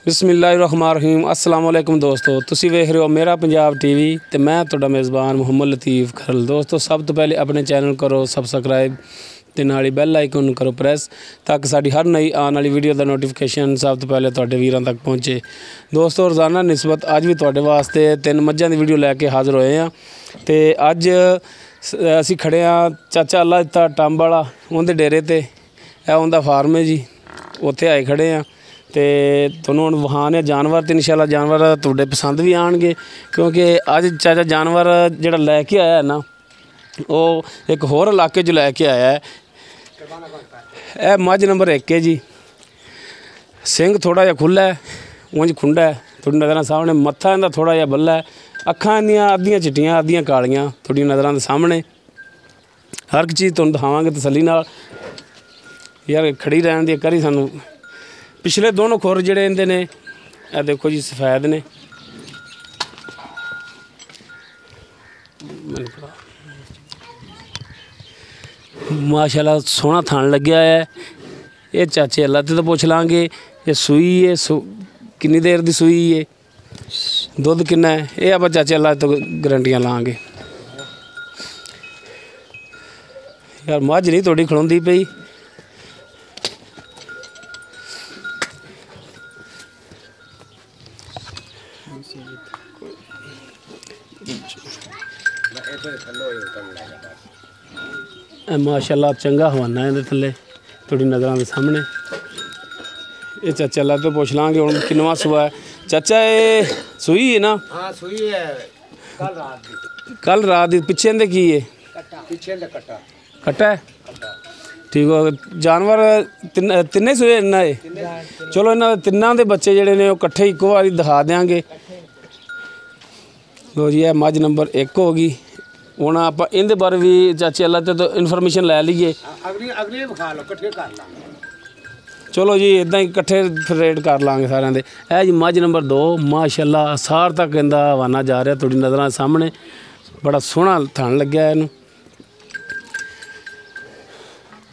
बिस्मिल्लाहिर्रहमानिर्रहीम अस्सलाम वालेकुम दोस्तों तुसी वेख रहे हो मेरा पंजाब टीवी ते मैं तुहाडा मेज़बान मुहम्मद लतीफ़ खरल। दोस्तों सब तो पहले अपने चैनल करो सबसक्राइब ते नाल बैल आइकन करो प्रेस ताकि साडी हर नई आने वाली वीडियो का नोटिफिकेशन सब तो पहले तुहाडे वीरां तक पहुँचे। दोस्तों रोज़ाना निस्बत अज भी तुहाडे वास्ते 3 मझां दी वीडियो लैके हाज़र होए हैं ते अज असी खड़े हाँ चाचा अल्लाह दित्ता टंब वाला उहदे डेरे ते उहदा फार्म है जी, उत्थे आए खड़े हैं तो तुहानूं हुण वहाने जानवर तो इंशाअल्लाह जानवर तुहाडे पसंद भी आउणगे क्योंकि अज चाचा जानवर जिहड़ा लैके आया है ना वो एक होर इलाके च लैके आया है। यह मझ नंबर 1 है जी। सिंह थोड़ा जिहा खुला है, उंज खुंडा है थोड़ी नज़रां सामने, मत्था इहदा थोड़ा जिहा बल्ला है, अखां इहदियां अद्धियां चिट्टियां अद्धियां कालियां थोड़ी नज़रां दे सामने। हर एक चीज़ तुहानूं दिखावांगे तसल्ली नाल, यार खड़ी रहन दी करी सानूं। पिछले दोनों खुर जिहड़े इहदे ने यह देखो जी सफेद ने, माशाल्लाह सोहना थान लग्या है। ये चाचे अल्लाह ते तो पुछ लांगे ये सूई है किन्नी देर दी सूई है, दुध किन्ना है, ये आप चाचे अल्लाह तो गारंटियां लांगे। यार मझ नहीं थोड़ी खड़ोंदी पई, माशाल्लाह चंगा हवाना है थले थोड़ी नज़रां दे सामने। ये चाचा अल्लाह तो पुछ लांगे हुण किन्नवां सूआ है। चाचा ये सूई है ना? हाँ सूई है, कल रात दी। पिछे इंदे की है? कट्टा है। ठीक हो जानवर तिन्ने सूए इन्ना है। चलो इन्हां तिन्नां दे बच्चे जिहड़े ने कट्ठे इक्को वारी दिखा देंगे। लो जी यह मझ नंबर 1 होगी। हुण आपां इहदे बारे भी चाचे अल्लाह ते तो इन्फॉर्मेशन लै लईए। चलो जी इदां ही कट्ठे फिर रेड कर लांगे सारिਆਂ दे। है जी मझ नंबर 2 माशाल्लाह सार तक इंदा हवाना जा रहा थोड़ी नज़रां सामने, बड़ा सोहना थन लग्या इहनूं।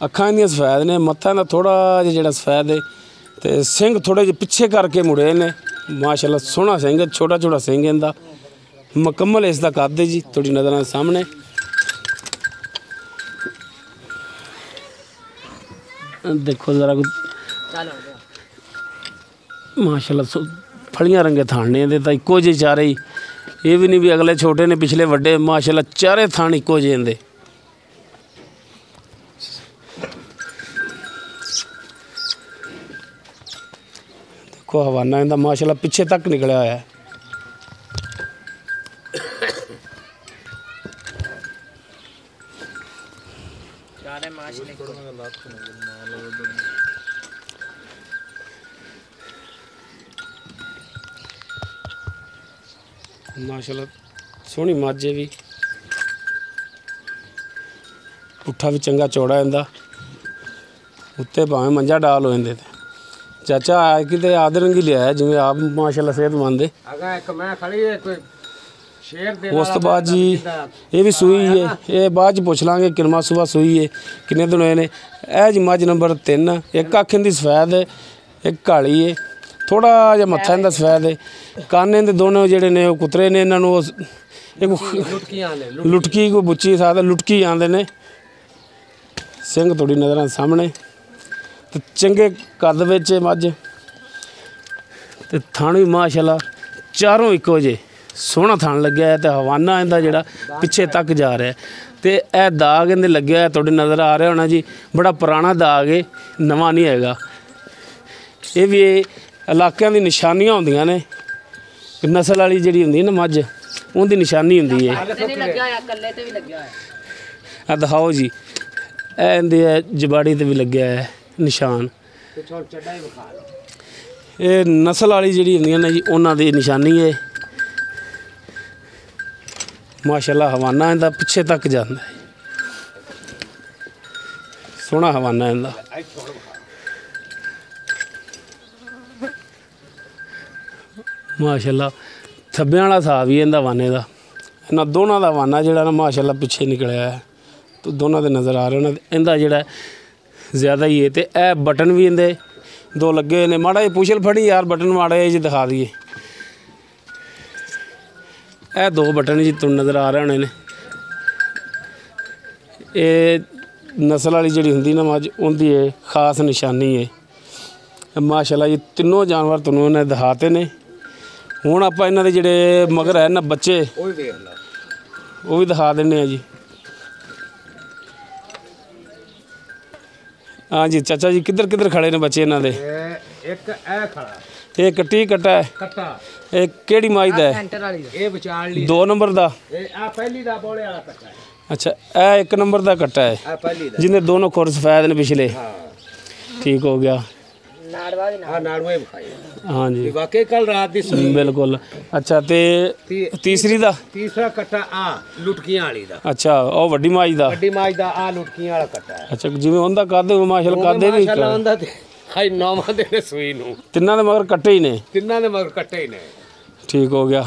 अखां इहदियां सफेद ने, मत्था इहदा थोड़ा जिहा सफेद है ते सिंह थोड़े जे पिछे करके मुड़े ने। माशाल्लाह सोहना सिंह, छोटा छोटा सिंह इंदा, मुकम्मल इसका कद है जी थोड़ी नज़र सामने। देखो ज़रा माशाल्लाह फलियां रंगे थाने दे तो इक्को जे चारे ही, ये भी नहीं भी अगले छोटे ने पिछले वड्डे, माशाल्लाह चारे थान इक्को जे इंदे। देखो हवाना इंदा माशाल्लाह पिछे तक निकलिया होया है। माशाल्लाह सोहनी मझ है भी, पुट्ठा भी चंगा चौड़ा इंदा, उत्ते भावें मंजा डाल हो जाते। चाचा आए कि आदे रंगी लिया है जिवें आप माशाल्लाह सेहतमंद है। उस तो बाद जी ये भी सूई है, ये बाद पुछ लांगे किन्नवां सूआ सूई है, किन्ने दिन होए ने। यह जी मझ नंबर 3, एक अख इंदी सफेद है, एक काली है, थोड़ा जिहा मत्था इंदा सफेद है, कन्न इंदे दोनों जिहड़े ने कुतरे ने, इन्हां लुटकी कोई बुच्ची सकदा लुटकी आंदे ने। सिंह थोड़ी नज़रां सामने ते चंगे कद विच मझ ते थण भी माशाल्लाह चारों इक्को जे सोहना थन लग्या है। तो हवाना इंदा जिहड़ा पिछे तक जा रहा है तो यह दाग इंदे लग्या है तुहाडे नज़र आ रहा होना जी, बड़ा पुराना दाग है, नवां नहीं हैगा। ये भी इलाकों की निशानियां होंदियां ने, नस्ल वाली जिहड़ी हुंदी ना मझ उहदी निशानी हुंदी है। दिखाओ जी ए इंदे जबाड़ी ते भी लग्या है निशान। ये नस्ल वाली जिहड़ी हुंदियां ने जी उन्हां दी निशानी है। माशाल्लाह हवाना इंदा पिछे तक जाता है, सोहना हवाना इंदा। माशाल्लाह थब्बे वाला था भी इंदा हवाने का, इन्हां दोनों का हवाना जिहड़ा ना माशाल्लाह पिछे निकलिया है, तो दोनों के नज़र आ रहे हैं। इंदा जिहड़ा ज़्यादा ही है तो यह बटन भी इंदे ਦੋ ਲੱਗੇ ਨੇ। ਮਾੜਾ ਜਿਹਾ ਪੁਛਲ ਫੜੀ ਯਾਰ, ਬਟਨ ਮਾੜਾ ਜਿਹਾ ਜੀ ਦਿਖਾ ਦਈਏ। ਇਹ ਦੋ ਬਟਨ ਜੀ ਤੁਹਾਨੂੰ ਨਜ਼ਰ ਆ ਰਹੇ ਹੋਣੇ ਨੇ। ਇਹ ਨਸਲ ਵਾਲੀ ਜਿਹੜੀ ਹੁੰਦੀ ਨਾ ਮੱਝ, ਉਹਦੀ ਇਹ ਖਾਸ ਨਿਸ਼ਾਨੀ ਹੈ। ਮਾਸ਼ਾਅੱਲਾ ਜੀ ਤਿੰਨੋਂ ਜਾਨਵਰ ਤੁਹਾਨੂੰ ਉਹਨੇ ਦਿਖਾਤੇ ਨੇ। ਹੁਣ ਆਪਾਂ ਇਹਨਾਂ ਦੇ ਜਿਹੜੇ ਮਗਰ ਹੈ ਨਾ ਬੱਚੇ, ਉਹ ਵੀ ਵੇਖ ਲਾ, ਉਹ ਵੀ ਦਿਖਾ ਦਿੰਦੇ ਆ ਜੀ। हाँ जी चाचा जी, किधर किधर खड़े ने बच्चे इन्हां दे? एक ए खड़ा, एक कट्टी कट्टा है, कट्टा एक केड़ी माई दा है? सेंटर वाली ए विचार ली 2 नंबर दा। ए आ पहली दा बोले वाला कट्टा है। अच्छा ए 1 नंबर दा कट्टा है, आ पहली दा जिन्हें दोनों खुर सफेद ने पिछले। हां ठीक हो गया। नाड़वा दी हां नाड़वे खाई। हाँ जी वाकई कल रात दी सुनी बिल्कुल। अच्छा ते तीसरी दा? तीसरा कट्टा आ लुटकियां वाली दा। अच्छा ओ वड्डी माई दा? वड्डी माई दा आ लुटकियां वाला कट्टा है। अच्छा जिवें ओंदा कादे माशाअल्लाह कादे भी माशाअल्लाह ओंदा ते हाई नौवां दे ने सूई नु। तिन्ना दे मगर कट्टे ही ने? तिन्ना दे मगर कट्टे ही ने। ठीक हो गया।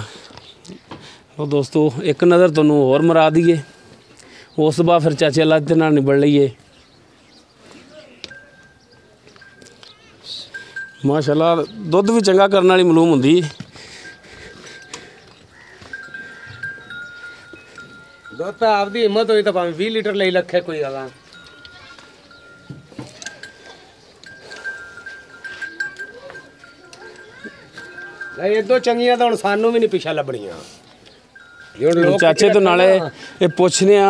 तो दोस्तों एक नज़र तुहानूं होर मरा दईए, उस बाद फिर चाचे अल्लाह दे नाल निबड़ लईए। माशाअल्लाह दुध भी चंगा करने वाली मालूम होंदी। दुध तो आपकी हिम्मत हुई तो भावें 20 लीटर ले लखे कोई गल नहीं। इदों चंगियां तो हुण सानू भी नहीं पिछा लभणियां। चाचे तो नाले ये पुछने आ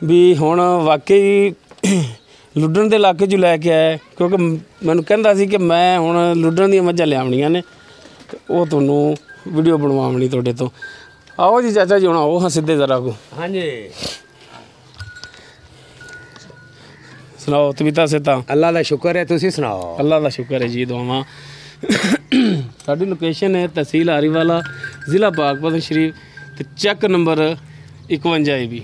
भी हुण वाकई लुड्डण ਦੇ ਇਲਾਕੇ 'ਚ ਲੈ ਕੇ ਆਇਆ, ਕਿਉਂਕਿ ਮੈਨੂੰ ਕਹਿੰਦਾ ਸੀ ਕਿ ਮੈਂ ਹੁਣ ਲੁੱਡਣ ਦੀਆਂ ਮੱਝਾਂ ਲਿਆਉਣੀਆਂ ਨੇ ਤੇ ਉਹ ਤੁਹਾਨੂੰ ਵੀਡੀਓ ਬਣਵਾਉਣੀ ਤੁਹਾਡੇ ਤੋਂ। ਆਓ ਜੀ ਚਾਚਾ ਜੀ, ਹੁਣ ਆਓ ਹਾਂ ਸਿੱਧੇ ਜ਼ਰਾ ਕੋ। ਹਾਂਜੀ ਸੁਣਾਓ ਤਬੀਅਤਾਂ ਸਿਹਤਾਂ? ਅੱਲਾ ਦਾ ਸ਼ੁਕਰ ਹੈ, ਤੁਸੀਂ ਸੁਣਾਓ? ਅੱਲਾ ਦਾ ਸ਼ੁਕਰ ਹੈ ਜੀ, ਦੁਆਵਾਂ। ਸਾਡੀ ਲੋਕੇਸ਼ਨ ਹੈ ਤਹਿਸੀਲ ਆਰੀਵਾਲਾ, ਜ਼ਿਲ੍ਹਾ ਪਾਕਪਤਨ ਸ਼ਰੀਫ ਤੇ ਚੱਕ ਨੰਬਰ 51 ਵੀ।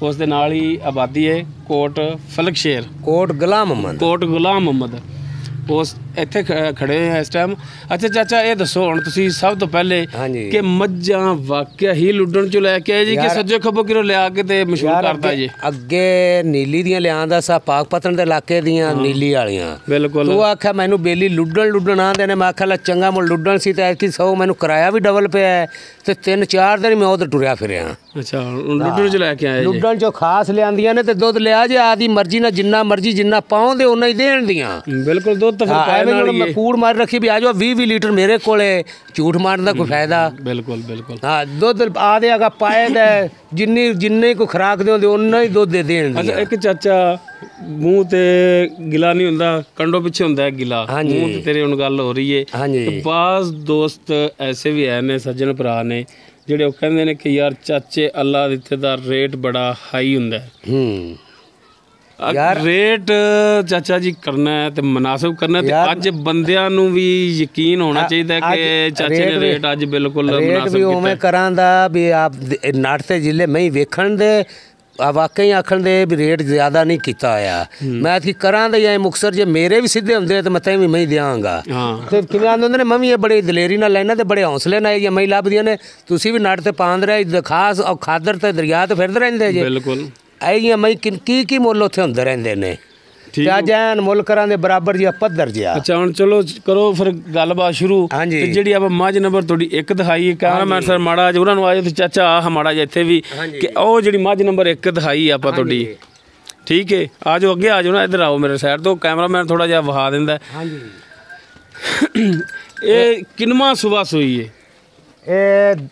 ਉਸ ਦੇ ਨਾਲ ਹੀ ਆਬਾਦੀ ਹੈ ਕੋਟ ਫਲਕਸ਼ੇਰ, ਕੋਟ ਗੁਲਾਮ ਮੁਹੰਮਦ, ਕੋਟ ਗੁਲਾਮ ਮੁਹੰਮਦ। ਉਸ ਇੱਥੇ ਖੜੇ ਆ ਇਸ ਟਾਈਮ। ਅੱਛਾ ਚਾਚਾ ਇਹ ਦੱਸੋ ਹੁਣ ਤੁਸੀਂ ਸਭ ਤੋਂ ਪਹਿਲੇ ਕਿ ਮੱਝਾਂ ਵਾਕਿਆ ਹੀ ਲੁੱਡਣ ਚੋਂ ਲੈ ਕੇ ਆਏ ਜੀ ਕਿ ਸੱਜੇ ਖੱਬੋ ਕਿਰੋ ਲਿਆ ਕੇ ਤੇ ਮਸ਼ਹੂਰ ਕਰਤਾ ਜੀ? ਅੱਗੇ ਨੀਲੀ ਦੀਆਂ ਲਿਆਂਦਾ ਸਾ ਪਾਕਪਤਨ ਦੇ ਇਲਾਕੇ ਦੀਆਂ ਨੀਲੀ ਵਾਲੀਆਂ। ਬਿਲਕੁਲ। ਤੂੰ ਆਖਿਆ ਮੈਨੂੰ ਬੇਲੀ ਲੁੱਡਣ ਆਂਦੇ ਨੇ। ਮੈਂ ਆਖਿਆ ਲੈ ਚੰਗਾ ਮੁੜ ਲੁੱਡਣ ਸੀ ਤੇ ਐਤਕੀ 100 ਮੈਨੂੰ ਕਿਰਾਇਆ ਵੀ ਡਬਲ ਪਿਆ ਤੇ 3-4 ਦਿਨ ਮੈਂ ਉਧਰ ਟੁਰਿਆ ਫਿਰਿਆ। ਅੱਛਾ ਲੁੱਡਣ ਚ ਲੈ ਕੇ ਆਏ ਜੀ? ਲੁੱਡਣ ਚੋਂ ਖਾਸ ਲਿਆਂਦੀਆਂ ਨੇ ਤੇ ਦੁੱਧ ਲਿਆ ਜੇ ਆਦੀ ਮਰਜ਼ੀ ਨਾਲ ਜਿੰਨਾ ਮਰਜ਼ੀ ਜਿੰਨਾ ਪਾਉਂਦੇ ਉਹਨਾਂ ਹੀ ਦੇਣ ਦੀਆਂ। ਬਿਲਕੁਲ ਦੁੱਧ ਤਾਂ ਫਿਰ ਪਾਇਆ ਨਾਲ ਹੀ ਮੈਂ ਕੂੜ ਮਾਰ ਰੱਖੀ ਵੀ ਆ ਜਾਓ 20 ਲੀਟਰ ਮੇਰੇ ਕੋਲੇ, ਝੂਠ ਮਾਰਨ ਦਾ ਕੋਈ ਫਾਇਦਾ? ਬਿਲਕੁਲ ਬਿਲकुल। ਹਾਂ ਦੁੱਧ ਆ ਦੇਗਾ ਪਾਏ ਦਾ ਜਿੰਨੇ ਕੋ ਖਰਾਕ ਦੇ ਹੁੰਦੇ ਉਹਨਾਂ ਹੀ ਦੁੱਧ ਦੇ ਦੇਣ। ਅੱਛਾ ਇੱਕ ਚਾਚਾ ਮੂੰਹ ਤੇ ਗਿਲਾ ਨਹੀਂ ਹੁੰਦਾ, ਕੰਡੋ ਪਿੱਛੇ ਹੁੰਦਾ ਗਿਲਾ, ਮੂੰਹ ਤੇ ਤੇਰੇ ਹੁਣ ਗੱਲ ਹੋ ਰਹੀ ਏ। ਤੇ ਬਾਜ਼ ਦੋਸਤ ਐਸੇ ਵੀ ਹੈ ਨੇ, ਸੱਜਣ ਭਰਾ ਨੇ ਜਿਹੜੇ ਉਹ ਕਹਿੰਦੇ ਨੇ ਕਿ ਯਾਰ ਚਾਚੇ ਅੱਲਾ ਦਿੱਤੇ ਦਾ ਰੇਟ ਬੜਾ ਹਾਈ ਹੁੰਦਾ ਹੈ। ਰੇਟ ਚਾਚਾ ਜੀ ਕਰਨਾ ਹੈ ਤੇ ਮੁਨਾਸਿਬ ਕਰਨਾ ਤੇ ਅੱਜ ਬੰਦਿਆਂ ਨੂੰ ਵੀ ਯਕੀਨ ਹੋਣਾ ਚਾਹੀਦਾ ਕਿ ਚਾਚੇ ਨੇ ਰੇਟ ਅੱਜ ਬਿਲਕੁਲ ਮੁਨਾਸਿਬ ਕੀਤਾ। ਉਵੇਂ ਕਰਾਂ ਦਾ ਵੀ ਆਪ ਨੱਟ ਤੇ ਜ਼ਿਲ੍ਹੇ ਮੈਂ ਵੇਖਣ ਦੇ ਵਾਕਈ ਆਖਣ ਦੇ ਵੀ ਰੇਟ ਜ਼ਿਆਦਾ ਨਹੀਂ ਕੀਤਾ ਹੋਇਆ। ਮੈਂ ਕੀ ਕਰਾਂ ਦਾ ਜਾਂ ਮੁਕਸਰ ਜੇ ਮੇਰੇ ਵੀ ਸਿੱਧੇ ਹੁੰਦੇ ਤੇ ਮੈਂ ਤਾਂ ਵੀ ਮੈਂ ਹੀ ਦਿਆਂਗਾ। ਤੇ ਕਿਵੇਂ ਆਂਦੇ ਹੁੰਦੇ ਨੇ ਮੈਂ ਵੀ ਇਹ ਬੜੀ ਦਲੇਰੀ ਨਾਲ ਲੈਣਾ ਤੇ ਬੜੇ ਹੌਸਲੇ ਨਾਲ ਜਾਂ ਮੈਂ ਲੱਭਦੀਆਂ ਨੇ। ਤੁਸੀਂ ਵੀ ਨੱਟ ਤੇ ਪਾਉਂਦ ਰਹੇ ਖਾਸ ਔਰ ਖਾਦਰ ਤੇ ਦਰਿਆ ਤੇ ਫਿਰਦੇ ਰਹਿੰਦੇ ਜੇ। ਬਿਲਕੁਲ। ਇਹ ਮੈਂ ਕੀ ਮੁੱਲ ਉੱਥੇ ਹੁੰਦੇ ਰਹਿੰਦੇ ਨੇ ਤੇ ਅੱਜ ਐਨ ਮੁੱਲ ਕਰਾਂ ਦੇ ਬਰਾਬਰ ਜਿਹਾ ਪੱਧਰ ਜਿਹਾ। ਅੱਛਾ ਹੁਣ ਚਲੋ ਕਰੋ ਫਿਰ ਗੱਲਬਾਤ ਸ਼ੁਰੂ। ਤੇ ਜਿਹੜੀ ਆਪਾਂ ਮੱਝ ਨੰਬਰ ਤੁਹਾਡੀ 1 ਦਿਖਾਈ, ਕੈਮਰਾਮੈਨ ਸਰ ਮਾੜਾ ਜਿਹਾ ਉਹਨਾਂ ਨੂੰ ਆਜੋ ਤੇ ਚਾਚਾ ਆਹ ਮਾੜਾ ਜਿਹਾ ਇੱਥੇ ਵੀ ਕਿ ਉਹ ਜਿਹੜੀ ਮੱਝ ਨੰਬਰ 1 ਦਿਖਾਈ ਆਪਾਂ ਤੁਹਾਡੀ, ਠੀਕ ਹੈ? ਆ ਜਾਓ ਅੱਗੇ ਆ ਜਾਓ ਨਾ, ਇੱਧਰ ਆਓ ਮੇਰੇ ਸਾਈਡ ਤੋਂ, ਕੈਮਰਾਮੈਨ ਥੋੜਾ ਜਿਹਾ ਵਿਖਾ ਦਿੰਦਾ। ਇਹ ਕਿੰਨਵਾਂ ਸੂਆ ਸੂਈ ਹੈ? ਇਹ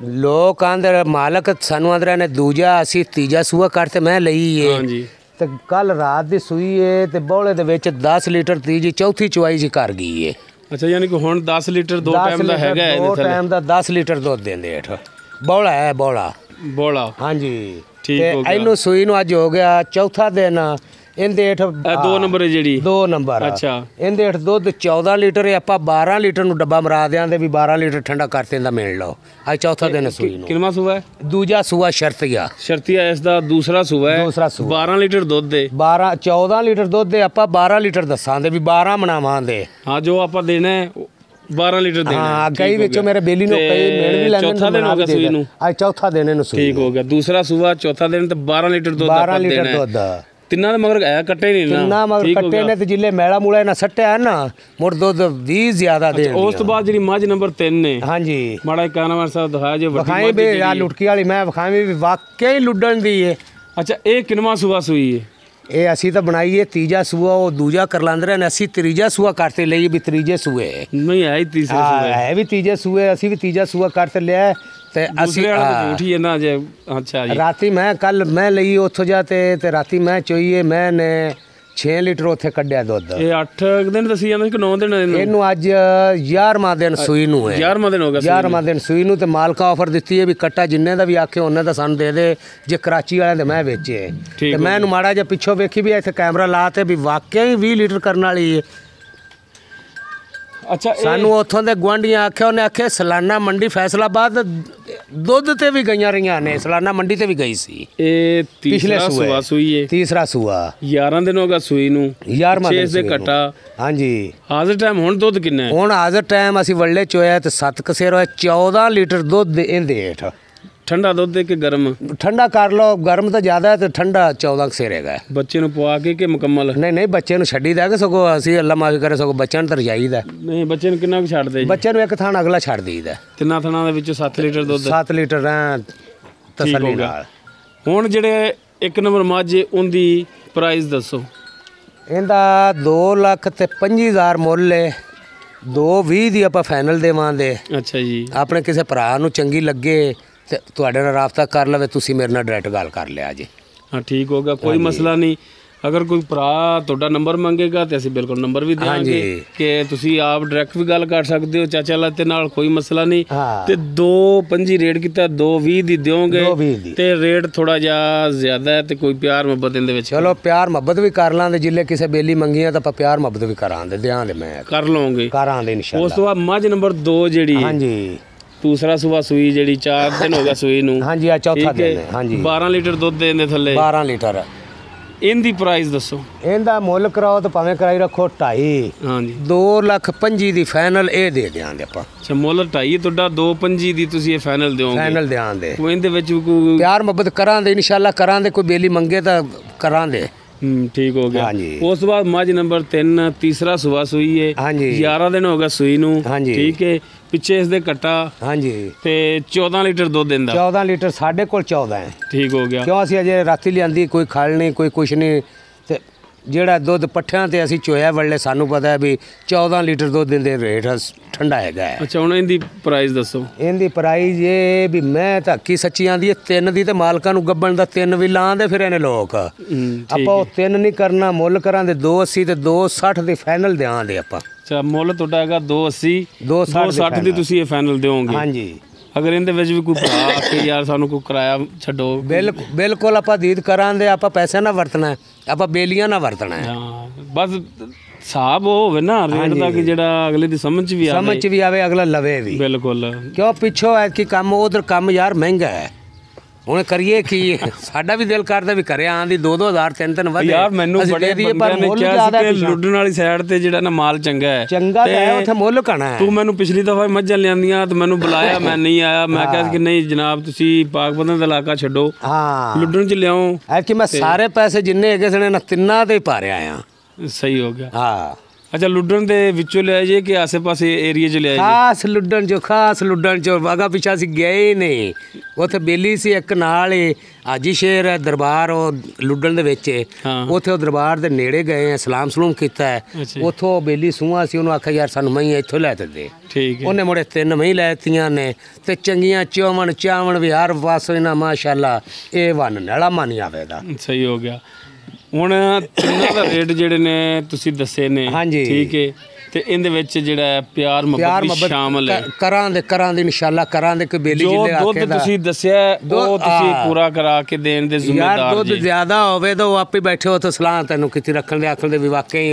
ਲੋਕ ਆਂਦੇ ਮਾਲਕ ਸਾਨੂੰ ਆਂਦੇ ਨੇ ਦੂਜਾ, ਅਸੀਂ ਤੀਜਾ ਸੂਆ ਕਰਤੇ ਮੈਂ ਲਈ ਏ। ਹਾਂਜੀ। ਤੇ ਕੱਲ ਰਾਤ ਦੀ ਸੂਈ ਏ ਤੇ ਬੌਲੇ ਦੇ ਵਿੱਚ 10 ਲੀਟਰ ਤੀਜੀ ਚੌਥੀ ਚੁਆਈ ਜੀ ਕਰ ਗਈ ਏ। ਅੱਛਾ ਯਾਨੀ ਕਿ ਹੁਣ 10 ਲੀਟਰ 2 ਟਾਈਮ ਦਾ ਹੈਗਾ ਇਹਦੇ ਥੱਲੇ? 2 ਟਾਈਮ ਦਾ 10 ਲੀਟਰ ਦੁੱਧ ਦਿੰਦੇ ਹੇਠ। ਬੌਲਾ ਹੈ ਬੌਲਾ। ਬੌਲਾ ਹਾਂਜੀ। ਠੀਕ ਹੋ ਗਿਆ। ਇਹਨੂੰ ਸੂਈ ਨੂੰ ਅੱਜ ਹੋ ਗਿਆ ਚੌਥਾ ਦਿਨ। ਇਹਦੇ ਹੇਠ 2 ਨੰਬਰ ਹੈ ਜਿਹੜੀ? 2 ਨੰਬਰ। ਅੱਛਾ। ਇਹਦੇ ਹੇਠ ਦੁੱਧ 14 ਲੀਟਰ ਹੈ। ਆਪਾਂ 12 ਲੀਟਰ ਨੂੰ ਡੱਬਾ ਮਰਾ ਦਿਆਂਦੇ ਵੀ 12 ਲੀਟਰ ਠੰਡਾ ਕਰਤੇ ਦਾ ਮਿਲ ਲਓ। ਅੱਜ ਚੌਥਾ ਦਿਨ ਸੂਈ ਨੂੰ। ਕਿੰਨਾ ਸੂਆ ਹੈ? ਦੂਜਾ ਸੂਆ ਸ਼ਰਤੀਆ। ਸ਼ਰਤੀਆ ਇਸ ਦਾ ਦੂਸਰਾ ਸੂਆ ਹੈ। 12 ਲੀਟਰ ਦੁੱਧ ਦੇ 14 ਲੀਟਰ ਦੁੱਧ ਦੇ ਆਪਾਂ 12 ਲੀਟਰ ਦੱਸਾਂਦੇ ਵੀ 12 ਮਨਾਵਾਂਦੇ। ਹਾਂ ਜੋ ਆਪਾਂ ਦੇਣਾ ਹੈ 12 ਲੀਟਰ ਦੇਣਾ। ਹਾਂ ਕਈ ਵਿੱਚੋਂ ਮੇਰੇ ਬੇਲੀ ਨੂੰ ਕਈ ਮਿਲ ਵੀ ਲੈਂਦੇ ਨੇ। ਚੌਥਾ ਦਿਨ ਹੋ ਗਿਆ ਸੂਈ ਨੂੰ? ਅੱਜ ਚੌਥਾ ਦਿਨ ਇਹਨੂੰ ਸੂਈ। ਠੀਕ ਹੋ ਗਿਆ। ਦੂਸਰਾ ਸੂਆ ਚੌਥਾ ਦਿਨ ਤੇ 12 ਲੀਟਰ ਦੁੱਧ 12 ਲੀਟਰ ਦੁੱਧ ਤਿੰਨਾਂ ਦੇ ਮਗਰ ਆਇਆ ਕੱਟੇ ਨਹੀਂ ਨਾ ਤਿੰਨਾਂ ਮਗਰ ਕੱਟੇ ਨੇ ਤੇ ਜਿੱਲੇ ਮੈਲਾ ਮੂਲਾ ਇਹਨਾਂ ਸੱਟਿਆ ਨਾ ਮੁੜ ਦੁੱਧ 20 ਜ਼ਿਆਦਾ ਦੇ ਉਸ ਤੋਂ ਬਾਅਦ ਜਿਹੜੀ ਮੱਝ ਨੰਬਰ 3 ਨੇ ਹਾਂਜੀ ਮਾੜਾ ਕਾਨਾਵਾਰ ਸਾਹਿਬ ਦਿਖਾਇਆ ਜੇ ਵੱਡੀ ਵਿਖਾਈ ਵੀ ਆ ਲੁਟਕੀ ਵਾਲੀ ਮੈਂ ਵਿਖਾਈ ਵੀ ਵਾਕਿਆ ਹੀ ਲੁੱਡਣ ਦੀ ਏ। ਅੱਛਾ ਇਹ ਕਿੰਨਵਾਂ ਸੂਆ ਸੂਈ ਹੈ ਇਹ ਅਸੀਂ ਤਾਂ ਬਣਾਈਏ ਤੀਜਾ ਸੂਆ ਉਹ ਦੂਜਾ ਕਰ ਲਾਂਦੇ ਨੇ ਅਸੀਂ ਤੀਜਾ ਸੂਆ ਕਰਤੇ ਲਈ ਵੀ ਤੀਜੇ ਸੂਏ ਨਹੀਂ ਹੈ ਹੀ ਤੀਸਰੇ ਸੂਏ ਹੈ ਵੀ ਤੀਜੇ ਸੂਏ ਅਸੀਂ ਵੀ ਤੀਜਾ ਸੂਆ ਕਰਤੇ ਲਿਆ ਤੇ ਅਸੀਂ ਝੂਠੀ ਹੈ ਨਾ ਜੇ ਅੱਛਾ ਜੀ ਰਾਤੀ ਮੈਂ ਕੱਲ ਮੈਂ ਲਈ ਉੱਥੋਂ ਜਾ ਤੇ ਰਾਤੀ ਮੈਂ ਚੋਈਏ ਮੈਂ ਨੇ 6 ਲੀਟਰ ਉੱਥੇ ਕੱਢਿਆ ਦੁੱਧ ਇਹ 8 ਦਿਨ ਦੱਸੀ ਜਾਂਦਾ ਕਿ 9 ਦਿਨ ਇਹਨੂੰ ਅੱਜ 11ਵਾਂ ਦਿਨ ਸੂਈ ਨੂੰ ਹੈ 11ਵਾਂ ਦਿਨ ਹੋ ਗਿਆ 11ਵਾਂ ਦਿਨ ਸੂਈ ਨੂੰ ਤੇ ਮਾਲਕਾ ਆਫਰ ਦਿੱਤੀ ਹੈ ਵੀ ਕੱਟਾ ਜਿੰਨੇ ਦਾ ਵੀ ਆਖੇ ਉਹਨੇ ਦਾ ਸਾਨੂੰ ਦੇ ਦੇ ਜੇ ਕਰਾਚੀ ਵਾਲੇ ਦੇ ਮੈਂ ਵੇਚੇ ਤੇ ਮੈਂ ਇਹਨੂੰ ਮਾੜਾ ਜਿਹਾ ਪਿੱਛੋਂ ਵੇਖੀ ਵੀ ਇੱਥੇ ਕੈਮਰਾ ਲਾ ਤੇ ਵੀ ਵਾਕਿਆ ਹੀ 20 ਲੀਟਰ ਕਰਨ ਵਾਲੀ ਹੈ। ਅੱਛਾ ਸਾਨੂੰ ਉੱਥੋਂ ਦੇ ਗੁਆਂਢੀਆਂ ਆਖਿਆ ਉਹਨੇ ਆਖਿਆ ਸਲਾਨਾ ਮੰਡੀ ਫੈਸਲਾਬਾਦ ਦੁੱਧ ਤੇ ਵੀ ਗਈਆਂ ਰਹੀਆਂ ਨੇ ਸਲਾਨਾ ਮੰਡੀ ਤੇ ਵੀ ਗਈ ਸੀ। ਇਹ ਪਿਛਲੇ ਸੂਆ ਸੂਈ ਹੈ ਤੀਸਰਾ ਸੂਆ 11 ਦਿਨ ਹੋ ਗਿਆ ਸੂਈ ਨੂੰ 11ਵਾਂ ਦਿਨ ਦੇ ਘਟਾ ਹਾਂਜੀ ਹਾਜ਼ਰ ਟਾਈਮ ਹੁਣ ਦੁੱਧ ਕਿੰਨਾ ਹੈ ਹੁਣ ਹਾਜ਼ਰ ਟਾਈਮ ਅਸੀਂ ਵੱਲੇ ਚੋਇਆ ਤੇ 7 ਕਸੇਰ ਹੋਇਆ 14 ਲੀਟਰ ਦੁੱਧ ਇਹਦੇ ਹੇਠ ਠੰਡਾ ਦੁੱਧ ਹੈ ਕਿ ਗਰਮ ਠੰਡਾ ਕਰ ਲਓ ਗਰਮ ਤਾਂ ਜ਼ਿਆਦਾ ਹੈ ਤੇ ਠੰਡਾ 14 ਕਸੇਰ ਹੈਗਾ ਬੱਚੇ ਨੂੰ ਪਵਾ ਕੇ ਮੁਕੰਮਲ ਨਹੀਂ ਬੱਚੇ ਨੂੰ ਛੱਡੀ ਦਾ ਕਿ ਸਗੋਂ ਅਸੀਂ ਅੱਲਾ ਮਾਫੀ ਕਰੇ ਸਗੋਂ ਬੱਚਿਆਂ ਨੂੰ ਤਾਂ ਰਜਾਈਦਾ ਨਹੀਂ ਬੱਚੇ ਨੂੰ ਕਿੰਨਾ ਕੁ ਛੱਡਦੇ ਜੀ ਬੱਚੇ ਨੂੰ ਇੱਕ ਥਾਂ ਅਗਲਾ ਛੱਡ ਦੇਈਦਾ ਤਿੰਨਾਂ ਥਾਂ ਦੇ ਵਿੱਚੋਂ 7 ਲੀਟਰ ਦੁੱਧ 7 ਲੀਟਰ ਤਸੱਲੀ ਨਾਲ। ਹੁਣ ਜਿਹੜੇ ਇੱਕ ਨੰਬਰ ਮੱਝ ਉਹਦੀ ਪ੍ਰਾਈਸ ਦੱਸੋ ਇਹਦਾ 2,25,000 ਮੁੱਲ ਹੈ 2,20 ਦੀ ਆਪਾਂ ਫਾਈਨਲ ਦੇਵਾਂਗੇ। ਅੱਛਾ ਜੀ ਆਪਣੇ ਕਿਸੇ ਭਰਾ ਨੂੰ ਚੰਗੀ ਲੱਗੇ ਤੇ ਤੁਹਾਡੇ ਨਾਲ ਰਾਬਤਾ ਕਰ ਲਵੇ ਤੁਸੀਂ ਮੇਰੇ ਨਾਲ ਡਾਇਰੈਕਟ ਗੱਲ ਕਰ ਲਿਆ ਜੀ। ਹਾਂ ਠੀਕ ਹੋਗਾ ਕੋਈ ਮਸਲਾ ਨਹੀਂ ਅਗਰ ਕੋਈ ਭਰਾ ਤੁਹਾਡਾ ਨੰਬਰ ਮੰਗੇਗਾ ਤੇ ਅਸੀਂ ਬਿਲਕੁਲ ਨੰਬਰ ਵੀ ਦੇਵਾਂਗੇ ਕਿ ਤੁਸੀਂ ਆਪ ਡਾਇਰੈਕਟ ਵੀ ਗੱਲ ਕਰ ਸਕਦੇ ਹੋ ਚਾਚਾ ਲਾਤੇ ਨਾਲ ਕੋਈ ਮਸਲਾ ਨਹੀਂ ਤੇ 2.25 ਰੇਟ ਕੀਤਾ 2.20 ਦੀ ਦਿਓਗੇ ਤੇ ਰੇਟ ਥੋੜਾ ਜਿਹਾ ਜ਼ਿਆਦਾ ਹੈ ਤੇ ਕੋਈ ਪਿਆਰ ਮੁਹੱਬਤ ਇਹਦੇ ਵਿੱਚ ਚਲੋ ਪਿਆਰ ਮੁਹੱਬਤ ਵੀ ਕਰ ਲਾਂਗੇ ਜਿੱਲੇ ਕਿਸੇ ਬੇਲੀ ਮੰਗੀਆਂ ਤਾਂ ਆਪਾਂ ਪਿਆਰ ਮੁਹੱਬਤ ਵੀ ਕਰਾਂਗੇ ਦਿਆਂਗੇ ਮੈਂ ਕਰ ਲਵਾਂਗੇ ਕਰਾਂਗੇ ਇਨਸ਼ਾਅੱਲਾ। ਉਸ ਤੋਂ ਬਾਅਦ ਮੱਝ ਨੰਬਰ 2 ਜਿਹੜੀ ਹਾਂਜੀ ਦੂਸਰਾ ਸੂਆ ਸੂਈ ਜਿਹੜੀ 4 ਦਿਨ ਹੋ ਗਿਆ ਸੂਈ ਨੂੰ ਹਾਂਜੀ ਆ ਚੌਥਾ ਦਿਨ ਹੈ ਹਾਂਜੀ 12 ਲੀਟਰ ਦੁੱਧ ਦੇਂਦੇ ਥੱਲੇ 12 ਲੀਟਰ ਇਹਦੀ ਪ੍ਰਾਈਸ ਦੱਸੋ ਇਹਦਾ ਮੁੱਲ ਕਰਾਓ ਤਾਂ ਭਾਵੇਂ ਕਰਾਈ ਰੱਖੋ 2.5 ਹਾਂਜੀ 2,25,000 ਦੀ ਫਾਈਨਲ ਇਹ ਦੇ ਦਿਆਂਗੇ ਆਪਾਂ। ਅੱਛਾ ਮੁੱਲ 2.5 ਤੁਹਾਡਾ 2.25 ਦੀ ਤੁਸੀਂ ਇਹ ਫਾਈਨਲ ਦਿਓਗੇ ਫਾਈਨਲ ਦਿਆਂਗੇ ਕੋਈ ਇਹਦੇ ਵਿੱਚ ਕੋਈ ਪਿਆਰ ਮੁਹੱਬਤ ਕਰਾਂਗੇ ਇਨਸ਼ਾਅੱਲਾ ਕਰਾਂਗੇ ਕੋਈ ਬੇਲੀ ਮੰਗੇ ਤਾਂ ਕਰਾਂਗੇ। ਠੀਕ ਹੋ ਗਿਆ ਹਾਂਜੀ ਉਸ ਤੋਂ ਬਾਅਦ ਮੱਝ ਨੰਬਰ 3 ਤੀਸਰਾ ਸੂਆ ਸੂਈ ਹੈ ਹਾਂਜੀ 11 ਦਿਨ ਹੋ ਗਿਆ ਸੂਈ ਨੂੰ ਹਾਂਜੀ ਠੀਕ ਹੈ ਪਿੱਛੇ ਇਸ ਦੇ ਕੱਟਾ ਹਾਂਜੀ ਤੇ 14 ਲੀਟਰ ਦੁੱਧ ਦਿੰਦਾ 14 ਲੀਟਰ ਸਾਡੇ ਕੋਲ 14 ਹੈ ਠੀਕ ਹੋ ਗਿਆ ਕਿਉਂ ਅਸੀਂ ਅਜੇ ਰਾਤੀ ਲਿਆਂਦੀ ਕੋਈ ਖਲ ਨਹੀਂ ਕੋਈ ਕੁਛ ਨਹੀਂ ਤੇ ਜਿਹੜਾ ਦੁੱਧ ਪੱਠਿਆਂ ਤੇ ਅਸੀਂ ਚੋਇਆ ਵੱਲੇ ਸਾਨੂੰ ਪਤਾ ਹੈ ਵੀ 14 ਲੀਟਰ ਦੁੱਧ ਦਿੰਦੇ ਰੇਟ ਠੰਡਾ ਹੈਗਾ। ਅੱਛਾ ਹੁਣ ਇਹਦੀ ਪ੍ਰਾਈਸ ਦੱਸੋ। ਇਹਦੀ ਪ੍ਰਾਈਸ ਇਹ ਵੀ ਮੈਂ ਤਾਂ ਕੀ ਸੱਚੀ ਆਂਦੀ ਹੈ 3 ਦੀ ਤੇ ਮਾਲਕਾਂ ਨੂੰ ਗੱਬਣ ਦਾ 3 ਵੀ ਲਾਉਂਦੇ ਫਿਰ ਇਹਨੇ ਲੋਕ ਆਪਾਂ ਉਹ 3 ਨਹੀਂ ਕਰਨਾ ਮੁੱਲ ਕਰਾਂਗੇ 280 ਤੇ 260 ਦੀ ਫਾਈਨਲ ਦਿਆਂਗੇ ਆਪਾਂ। ਅੱਛਾ ਮੁੱਲ ਤੁਹਾਡਾ ਹੈਗਾ 280 260 ਦੀ ਤੁਸੀਂ ਇਹ ਫਾਈਨਲ ਦਿਓਗੇ ਹਾਂਜੀ। ਅਗਰ ਇਹਦੇ ਵਿੱਚ ਵੀ ਕੋਈ ਭਰਾ ਆ ਕੇ ਯਾਰ ਸਾਨੂੰ ਕੋਈ ਕਿਰਾਇਆ ਛੱਡੋ ਬਿਲਕੁਲ ਆਪਾਂ ਦੀਦ ਕਰਾਂਗੇ ਆਪਾਂ ਪੈਸਾ ਨਾ ਵਰਤਣਾ ਆਪਾਂ ਬੇਲੀਆਂ ਨਾ ਵਰਤਣਾ ਹੈ ਬਸ ਹਿਸਾਬ ਹੋਵੇ ਨਾ ਰੇਟ ਦਾ ਕਿ ਜਿਹੜਾ ਅਗਲੇ ਦੀ ਸਮਝ ਚ ਵੀ ਆਵੇ ਅਗਲਾ ਲਵੇ ਵੀ ਬਿਲਕੁਲ ਕਿਉਂ ਪਿੱਛੋਂ ਐ ਕਿ ਕੰਮ ਉਧਰ ਕੰਮ ਯਾਰ ਮਹਿੰਗਾ ਹੈ ਹੁਣ ਕਰੀਏ ਕੀ ਸਾਡਾ ਵੀ ਦਿਲ ਕਰਦਾ ਵੀ ਕਰਿਆ ਆਂਦੀ 2-2000 3-3 ਵਧੇ ਯਾਰ ਮੈਨੂੰ ਬੜੇ ਬੰਦਿਆਂ ਨੇ ਕਿਹਾ ਸੀ ਕਿ ਲੁੱਡਣ ਵਾਲੀ ਸਾਈਡ ਤੇ ਜਿਹੜਾ ਨਾ ਮਾਲ ਚੰਗਾ ਹੈ ਉੱਥੇ ਮੁੱਲ ਘਣਾ ਹੈ। ਤੂੰ ਮੈਨੂੰ ਪਿਛਲੀ ਦਫਾ ਮੱਝਾਂ ਲਿਆਂਦੀਆਂ ਤੇ ਮੈਨੂੰ ਬੁਲਾਇਆ ਮੈਂ ਨਹੀਂ ਆਇਆ ਮੈਂ ਕਿਹਾ ਕਿ ਨਹੀਂ ਜਨਾਬ ਤੁਸੀਂ ਪਾਕਬੰਦਨ ਦਾ ਇਲਾਕਾ ਛੱਡੋ ਲੁੱਡਣ ਚ ਲਿਆਓ ਐ ਕਿ ਮੈਂ ਸਾਰੇ ਪੈਸੇ ਜਿੰਨੇ ਹੈਗੇ ਸਣੇ ਨਾ ਤਿੰਨਾਂ ਤੇ ਪਾ ਰਿਹਾ ਆ। ਸਹੀ ਹੋ ਗਿਆ ਹਾਂ ਅੱਛਾ ਲੁੱਡਣ ਦੇ ਵਿੱਚੋਂ ਲਿਆ ਜੇ ਕਿ ਆਸੇ-ਪਾਸੇ ਏਰੀਆ 'ਚ ਲਿਆ ਜੇ ਖਾਸ ਲੁੱਡਣ ਚੋਂ ਵਾਗਾ ਪਿਛਾ ਸੀ ਗਏ ਨਹੀਂ ਉੱਥੇ ਬੇਲੀ ਸੀ ਇੱਕ ਨਾਲ ਹੀ ਹਾਜੀ ਸ਼ੇਰ ਹੈ ਦਰਬਾਰ ਉਹ ਲੁੱਡਣ ਦੇ ਵਿੱਚ ਉੱਥੇ ਉਹ ਦਰਬਾਰ ਦੇ ਨੇੜੇ ਗਏ ਆ ਸਲਾਮ ਸਲੂਮ ਕੀਤਾ ਹੈ ਉੱਥੋਂ ਬੇਲੀ ਸੂਹਾ ਸੀ ਉਹਨੂੰ ਆਖਿਆ ਯਾਰ ਸਾਨੂੰ ਮਹੀਂ ਇੱਥੋਂ ਲੈ ਤੇ ਦੇ ਠੀਕ ਹੈ ਉਹਨੇ ਮੁੜੇ 3 ਮਹੀਂ ਲੈਤੀਆਂ ਨੇ ਤੇ ਚੰਗੀਆਂ ਚਾਵਣ ਵੀ ਹਰ ਪਾਸੋਂ ਇਹਨਾਂ ਮਾਸ਼ਾਅੱਲਾ ਇਹ ਵਨ ਨਲਾ ਮਾਨੀ ਆਵੇਗਾ। ਸਹੀ ਹੋ ਗਿਆ ਹੁਣ ਤਿੰਨਾਂ ਦਾ ਰੇਟ ਜਿਹੜੇ ਨੇ ਤੁਸੀਂ ਦੱਸੇ ਨੇ ਠੀਕ ਹੈ ਤੇ ਇਹਦੇ ਵਿੱਚ ਜਿਹੜਾ ਪਿਆਰ ਮੁਹੱਬਤ ਸ਼ਾਮਲ ਹੈ ਕਰਾਂਗੇ ਇਨਸ਼ਾਅੱਲਾ ਕਰਾਂਗੇ ਕਿ ਬੇਲੀ ਜਿੱਲੇ ਆਖੇ ਦਾ ਦੁੱਧ ਤੁਸੀਂ ਦੱਸਿਆ ਉਹ ਤੁਸੀਂ ਪੂਰਾ ਕਰਾ ਕੇ ਦੇਣ ਦੇ ਜ਼ਿੰਮੇਦਾਰ ਜੀ। ਯਾਰ ਦੁੱਧ ਜ਼ਿਆਦਾ ਹੋਵੇ ਤਾਂ ਉਹ ਆਪੇ ਬੈਠੇ ਹੋ ਤਾਂ ਸਲਾਹ ਤੈਨੂੰ ਕਿਤੇ ਰੱਖਣ ਦੇ ਆਖਣ ਦੇ ਵੀ ਵਾਕਈ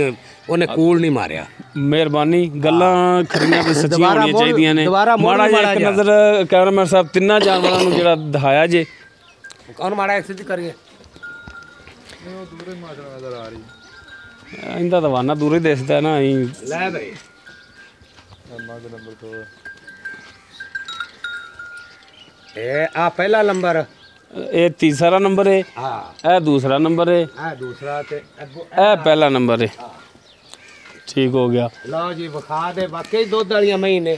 ਉਹਨੇ ਕੂਲ ਨਹੀਂ ਮਾਰਿਆ। ਮਿਹਰਬਾਨੀ ਗੱਲਾਂ ਖਰੀਆਂ ਤੇ ਸੱਚੀਆਂ ਹੋਣੀਆਂ ਚਾਹੀਦੀਆਂ ਨੇ। ਮਾੜਾ ਜਿਹਾ ਇੱਕ ਨਜ਼ਰ ਕੈਮਰਾਮੈਨ ਸਾਹਿਬ ਤਿੰਨਾਂ ਜਾਨਵਰਾਂ ਨੂੰ ਜਿਹੜਾ ਦਿਖਾਇਆ ਜੇ ਕੌਣ ਮਾੜਾ ਐਕਸਰਸਾਈਜ਼ ਕਰੀਏ ਦੂਰੇ ਮਾਸ਼ਾ ਨਜ਼ਰ ਆ ਰਹੀ ਇਹਦਾ ਤਾਂ ਵਾਨਾ ਦੂਰੇ ਦਿਸਦਾ ਨਾ ਲੈ ਬਈ ਨੰਬਰ ਇਹ ਆ ਪਹਿਲਾ ਨੰਬਰ ਇਹ ਤੀਸਰਾ ਨੰਬਰ ਹੈ, ਹਾਂ ਇਹ ਦੂਸਰਾ ਨੰਬਰ ਹੈ, ਇਹ ਦੂਸਰਾ ਤੇ ਇਹ ਪਹਿਲਾ ਨੰਬਰ ਹੈ। ਠੀਕ ਹੋ ਗਿਆ। ਲਓ ਜੀ ਵਿਖਾ ਦੇ, ਵਾਕਈ ਦੁੱਧ ਵਾਲੀਆਂ ਮਹੀਂ ਨੇ।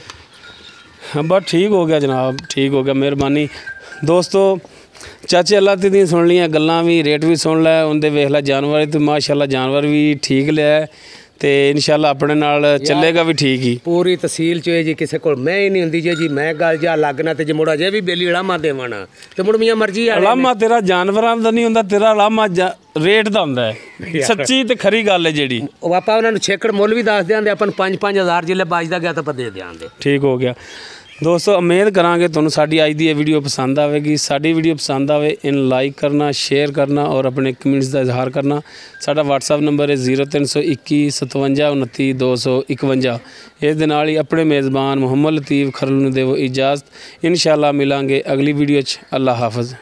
ਹਾਂ ਬਸ ਠੀਕ ਹੋ ਗਿਆ ਜਨਾਬ, ਠੀਕ ਹੋ ਗਿਆ, ਮਿਹਰਬਾਨੀ। ਦੋਸਤੋ ਚਾਚੇ ਅੱਲਾ ਤੇ ਦੀਆਂ ਸੁਣ ਲਈਆਂ ਗੱਲਾਂ ਵੀ, ਰੇਟ ਵੀ ਸੁਣ ਲੈ ਉਹਦੇ, ਵੇਖ ਲੈ ਜਾਨਵਰ ਤੇ ਮਾਸ਼ਾਅੱਲਾ ਜਾਨਵਰ ਵੀ ਠੀਕ ਲਿਆ ਤੇ ਇਨਸ਼ਾਅੱਲਾ ਆਪਣੇ ਨਾਲ ਚੱਲੇਗਾ ਵੀ ਠੀਕ ਹੀ। ਪੂਰੀ ਤਹਿਸੀਲ ਚ ਜੀ ਕਿਸੇ ਕੋਲ ਮੈਂ ਹੀ ਨਹੀਂ ਹੁੰਦੀ ਜੀ ਮੈਂ ਗੱਲ ਜਾ ਲੱਗਣਾ ਤੇ ਜੇ ਮੁੜਾ ਜੇ ਵੀ ਬੇਲੀ ਲਾਮਾ ਦੇਵਣਾ ਤੇ ਮੁੜ ਮੀਆਂ ਮਰਜ਼ੀ ਵਾਲੇ ਲਾਮਾ ਤੇਰਾ ਜਾਨਵਰਾਂ ਦਾ ਨਹੀਂ ਹੁੰਦਾ, ਤੇਰਾ ਲਾਮਾ ਰੇਟ ਦਾ ਹੁੰਦਾ ਹੈ। ਸੱਚੀ ਤੇ ਖਰੀ ਗੱਲ ਹੈ ਜਿਹੜੀ। ਉਹ ਆਪਾਂ ਉਹਨਾਂ ਨੂੰ ਛੇਕੜ ਮੁੱਲ ਵੀ ਦੱਸ ਦਿਆਂਦੇ, ਆਪਾਂ ਨੂੰ 5-5000 ਜਿੱਲੇ ਬਾਜਦਾ ਗਿਆ ਤਾਂ ਆਪਾਂ ਦੇ ਦਿਆਂਗੇ। ਠੀਕ ਹੋ ਗਿਆ। ਦੋਸਤੋ ਉਮੀਦ ਕਰਾਂਗੇ ਤੁਹਾਨੂੰ ਸਾਡੀ ਅੱਜ ਦੀ ਇਹ ਵੀਡੀਓ ਪਸੰਦ ਆਵੇਗੀ। ਸਾਡੀ ਵੀਡੀਓ ਪਸੰਦ ਆਵੇ ਇਹਨੂੰ ਲਾਈਕ ਕਰਨਾ, ਸ਼ੇਅਰ ਕਰਨਾ ਔਰ ਆਪਣੇ ਕਮੈਂਟਸ ਦਾ ਇਜ਼ਹਾਰ ਕਰਨਾ। ਸਾਡਾ WhatsApp ਨੰਬਰ ਹੈ 0321 57 29 251। ਇਸ ਦੇ ਨਾਲ ਹੀ ਆਪਣੇ ਮੇਜ਼ਬਾਨ ਮੁਹੰਮਦ ਲਤੀਫ ਖਰਲ ਨੂੰ ਦੇਵੋ ਇਜਾਜ਼ਤ। ਇਨਸ਼ਾਅੱਲਾ ਮਿਲਾਂਗੇ ਅਗਲੀ ਵੀਡੀਓ 'ਚ। ਅੱਲਾ ਹਾਫਿਜ਼।